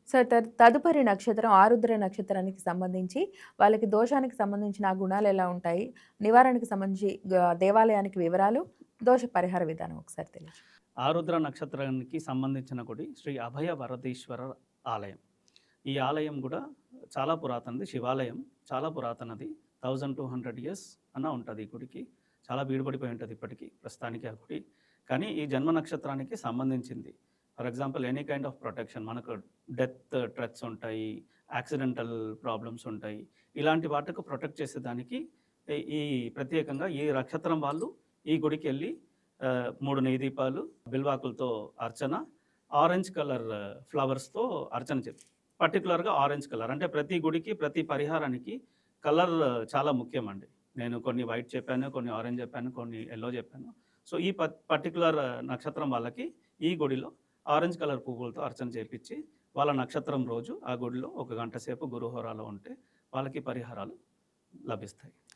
So, తదుపరి నక్షత్రం ఆరుద్ర నక్షత్రానికి సంబంధించి వాళ్ళకి దోషానికి సంబంధించిన ఆ గుణాలెలా ఉంటాయి? నివారణకి సంబంధించి దేవాలయానికి వివరాలు, దోష పరిహార విధానం ఒకసారి తెలియజేయండి. ఆరుద్ర నక్షత్రానికి సంబంధించిన గుడి శ్రీ అభయ వరదీశ్వర ఆలయం. ఈ ఆలయం కూడా చాలా పురాతనది. శివాలయం చాలా పురాతనది. 1200 ఇయర్స్ అన్న ఉంటది ఈ గుడికి. చాలా బీడుబడిపోయి ఉంటది ఇప్పటికి ప్రస్తుతానికి ఆ గుడి. కానీ ఈ జన్మ నక్షత్రానికి సంబంధించింది. For example any kind of protection మనకు డెత్ థ్రెట్స్ ఉంటాయి, యాక్సిడెంటల్ ప్రాబ్లమ్స్ ఉంటాయి. ఇలాంటి వాటికి ప్రొటెక్ట్ చేసేదానికి ఈ ప్రత్యేకంగా ఈ నక్షత్రం వాళ్ళు ఈ గుడికెళ్ళి 3 నెయ్యి దీపాలు, బిల్వాకులతో అర్చన, ఆరెంజ్ కలర్ ఫ్లవర్స్‌తో అర్చన పర్టిక్యులర్‌గా ఆరెంజ్ కలర్. అంటే ప్రతి గుడికి, ప్రతి పరిహారానికి కలర్ చాలా ముఖ్యమండి. నేను కొన్ని వైట్ చెప్పాను, కొన్ని ఆరెంజ్ చెప్పాను, కొన్ని యెల్లో చెప్పాను. సో, ఈ పర్టిక్యులర్ నక్షత్రం వాళ్ళకి ఈ గుడిలో ఆరెంజ్ కలర్ పువ్వులతో అర్చన చేపిచ్చి, వాళ్ళ నక్షత్రం రోజు ఆ గుడిలో 1 గంట సేపు గురుహోరాలో ఉంటే వాళ్ళకి పరిహారాలు లభిస్తాయి.